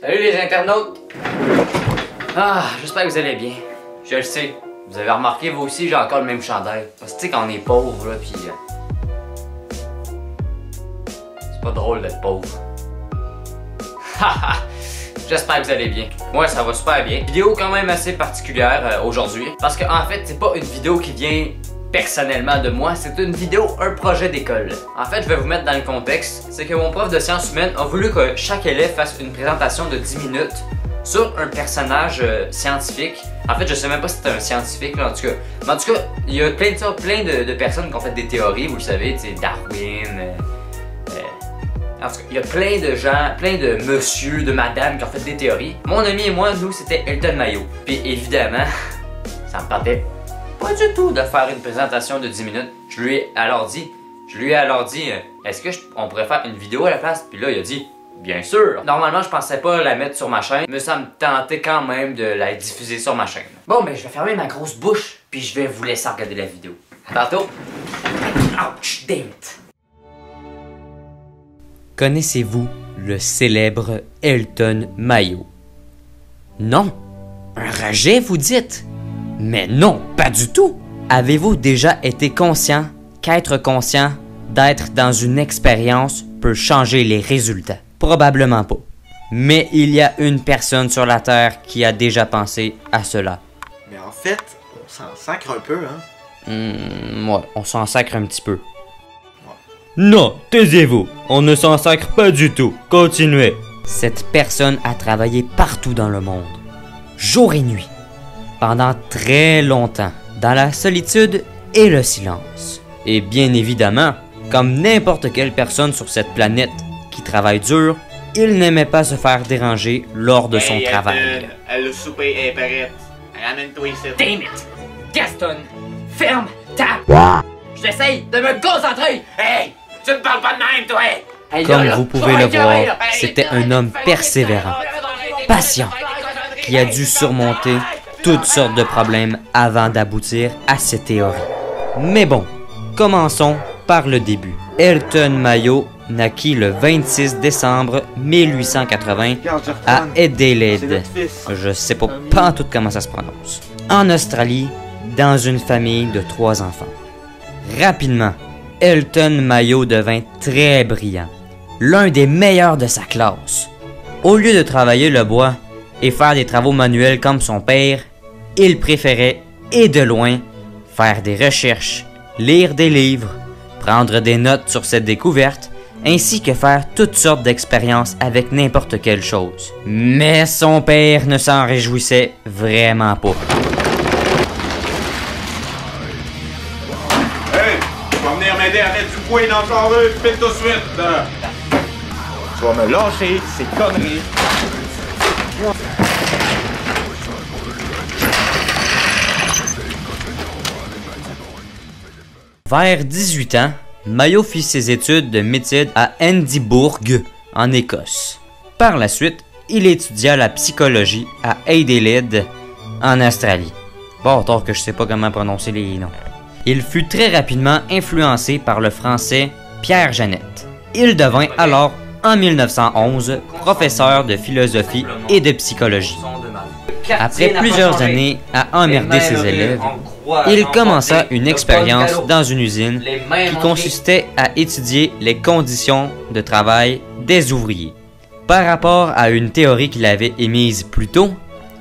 Salut les internautes! Ah, j'espère que vous allez bien. Je le sais, vous avez remarqué, vous aussi, j'ai encore le même chandail. Parce que tu sais, quand on est pauvre, là, pis... c'est pas drôle d'être pauvre. Haha! J'espère que vous allez bien. Moi, ça va super bien. Vidéo quand même assez particulière aujourd'hui. Parce que en fait, c'est pas une vidéo qui vient personnellement de moi, c'est une vidéo, un projet d'école. En fait, je vais vous mettre dans le contexte. C'est que mon prof de sciences humaines a voulu que chaque élève fasse une présentation de 10 minutes sur un personnage scientifique. En fait, je sais même pas si c'est un scientifique, là, en tout cas. Mais en tout cas, il y a plein de personnes qui ont fait des théories, vous le savez, tu sais, Darwin... En tout cas, il y a plein de gens, plein de monsieur, de madame qui ont fait des théories. Mon ami et moi, nous, c'était Elton Mayo. Puis évidemment, ça me tentait pas du tout de faire une présentation de 10 minutes. Je lui ai alors dit, est-ce que on pourrait faire une vidéo à la place? Puis là, il a dit, bien sûr. Normalement, je pensais pas la mettre sur ma chaîne, mais ça me tentait quand même de la diffuser sur ma chaîne. Bon, ben, je vais fermer ma grosse bouche, puis je vais vous laisser regarder la vidéo. À tantôt. Ouch, damn it. Connaissez-vous le célèbre Elton Mayo? Non? Un rejet, vous dites? Mais non, pas du tout! Avez-vous déjà été conscient qu'être conscient d'être dans une expérience peut changer les résultats? Probablement pas. Mais il y a une personne sur la Terre qui a déjà pensé à cela. Mais en fait, on s'en sacre un peu, hein? Ouais, on s'en sacre un petit peu. Non, taisez-vous, on ne s'en sacre pas du tout, continuez. Cette personne a travaillé partout dans le monde, jour et nuit, pendant très longtemps, dans la solitude et le silence. Et bien évidemment, comme n'importe quelle personne sur cette planète qui travaille dur, il n'aimait pas se faire déranger lors de son travail. Le souper est prêt. Ramène-toi ici. Damn it! Gaston, ferme ta... J'essaye de me concentrer! Hey! Tu ne parles pas de même, toi! Hey, Comme là, vous pouvez le voir, c'était un homme persévérant, patient, qui a dû surmonter toutes sortes de problèmes avant d'aboutir à ses théories. Mais bon, commençons par le début. Elton Mayo naquit le 26 décembre 1880 à Adelaide. Je sais pas tout comment ça se prononce. En Australie, dans une famille de 3 enfants. Rapidement, Elton Mayo devint très brillant, l'un des meilleurs de sa classe. Au lieu de travailler le bois et faire des travaux manuels comme son père, il préférait, et de loin, faire des recherches, lire des livres, prendre des notes sur ses découvertes, ainsi que faire toutes sortes d'expériences avec n'importe quelle chose. Mais son père ne s'en réjouissait vraiment pas. M'aider à mettre du poids dans le charreux, pile tout de suite. Tu vas me lâcher ces conneries. Vers 18 ans, Mayo fit ses études de médecine à Edinburgh, en Écosse. Par la suite, il étudia la psychologie à Adelaide, en Australie. Bon, tant que je sais pas comment prononcer les noms. Il fut très rapidement influencé par le français Pierre Janet. Il devint alors, en 1911, professeur de philosophie et de psychologie. Après plusieurs années à emmerder ses élèves, il commença une expérience dans une usine qui consistait à étudier les conditions de travail des ouvriers. Par rapport à une théorie qu'il avait émise plus tôt,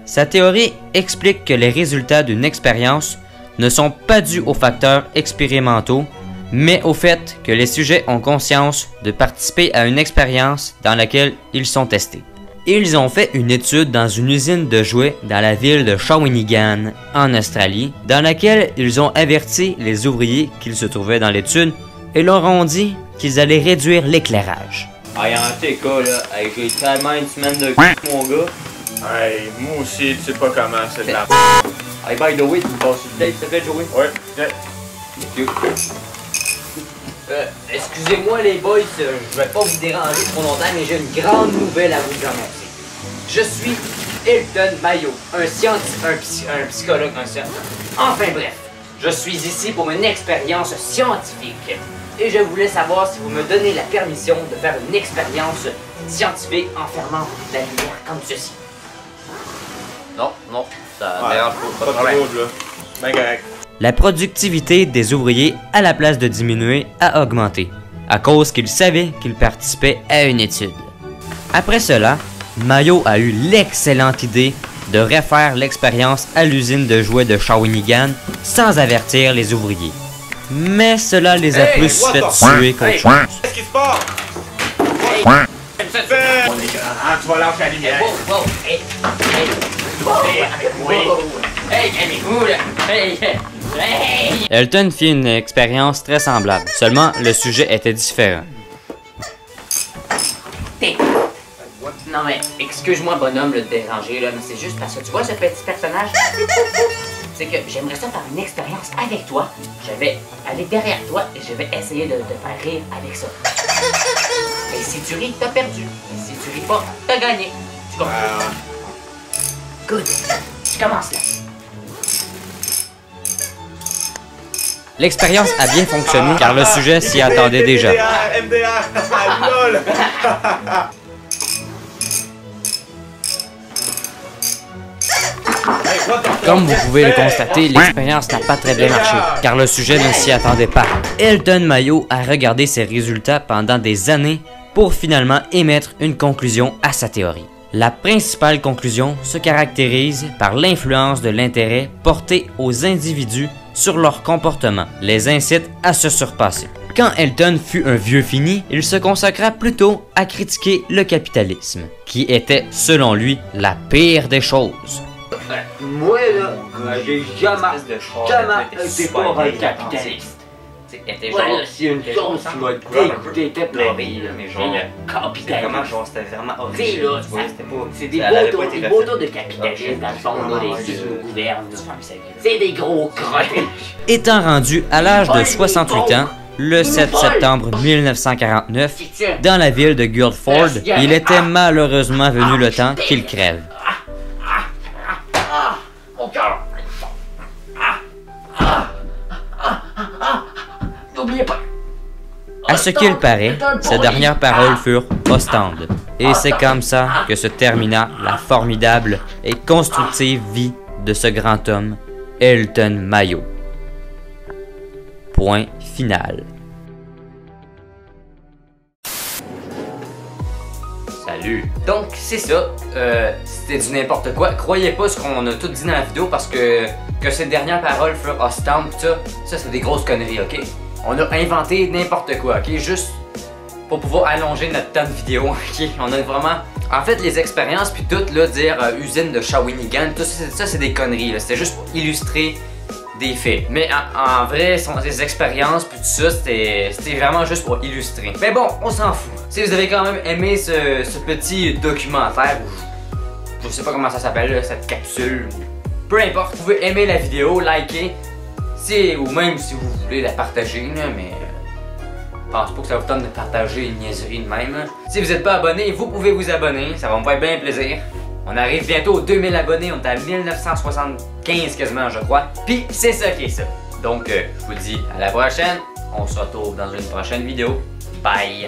sa théorie explique que les résultats d'une expérience ne sont pas dus aux facteurs expérimentaux, mais au fait que les sujets ont conscience de participer à une expérience dans laquelle ils sont testés. Ils ont fait une étude dans une usine de jouets dans la ville de Shawinigan, en Australie, dans laquelle ils ont averti les ouvriers qu'ils se trouvaient dans l'étude et leur ont dit qu'ils allaient réduire l'éclairage. Hey, en tes cas, là, hey, j'ai tellement une semaine de mon gars. Hey, moi aussi, tu sais pas comment c'est de la Hey, by the way, tu me passes une date, s'il te plaît, Joey? Ouais, Thank you. Excusez-moi les boys, je vais pas vous déranger trop longtemps, mais j'ai une grande nouvelle à vous annoncer. Je suis Elton Mayo, un psychologue, enfin bref. Je suis ici pour une expérience scientifique. Et je voulais savoir si vous me donnez la permission de faire une expérience scientifique en fermant la lumière comme ceci. Non, non, ça dérange pas de problème. Ben correct. La productivité des ouvriers, à la place de diminuer, a augmenté, à cause qu'ils savaient qu'ils participaient à une étude. Après cela, Mayo a eu l'excellente idée de refaire l'expérience à l'usine de jouets de Shawinigan sans avertir les ouvriers. Mais cela les a plus fait tuer qu'autre chose. Qu'est-ce qui se passe? Ah, tu vas lâcher la lumière. Elton fit une expérience très semblable, seulement le sujet était différent. Non mais, excuse-moi bonhomme de te déranger là, mais c'est juste parce que tu vois ce petit personnage? C'est que j'aimerais ça faire une expérience avec toi. Je vais aller derrière toi et je vais essayer de te faire rire avec ça. Et si tu ris, t'as perdu. Et si tu ris pas, t'as gagné. Tu comprends? Good. Je commence là. L'expérience a bien fonctionné car le sujet s'y attendait déjà. MDR, lol. Comme vous pouvez le constater, l'expérience n'a pas très bien marché, car le sujet ne s'y attendait pas. Elton Mayo a regardé ses résultats pendant des années pour finalement émettre une conclusion à sa théorie. La principale conclusion se caractérise par l'influence de l'intérêt porté aux individus sur leur comportement, les incite à se surpasser. Quand Elton fut un vieux fini, il se consacra plutôt à critiquer le capitalisme, qui était, selon lui, la pire des choses. Moi là, j'ai jamais été pour un capitaliste. Voilà, c'est une chose qui m'a dégoûté, t'es pleurer, mais genre, le capitalisme. C'était vraiment Tu sais là, c'est des motos de capitalisme dans le fond, là, les ceux qui nous gouvernent. C'est des gros crottes. Étant rendu à l'âge de 68 ans, le 7 septembre 1949, dans la ville de Guildford, il était malheureusement venu le temps qu'il crève. Mon cœur. N'oubliez pas. À ce qu'il paraît, ses dernières paroles furent « Ostende ». Et c'est comme ça que se termina la formidable et constructive vie de ce grand homme, Elton Mayo. Point final. Salut. Donc, c'est ça. C'était du n'importe quoi. Croyez pas ce qu'on a tout dit dans la vidéo parce que ces dernières paroles furent Ostende pis ça c'est des grosses conneries, ok? On a inventé n'importe quoi, ok? Juste pour pouvoir allonger notre temps de vidéo, ok? On a vraiment... En fait, les expériences puis tout, là, dire usine de Shawinigan, tout ça c'est des conneries, là. C'était juste pour illustrer des faits. Mais en vrai, des expériences puis tout ça, c'était vraiment juste pour illustrer. Mais bon, on s'en fout. Si vous avez quand même aimé ce petit documentaire, je sais pas comment ça s'appelle, cette capsule, peu importe, vous pouvez aimer la vidéo, liker, ou même si vous voulez la partager, là, mais je pense pas que ça vous tente de partager une niaiserie de même. Si vous n'êtes pas abonné, vous pouvez vous abonner, ça va me faire bien plaisir. On arrive bientôt aux 2000 abonnés, on est à 1975 quasiment je crois. Puis c'est ça qui est ça. Donc je vous dis à la prochaine, on se retrouve dans une prochaine vidéo. Bye!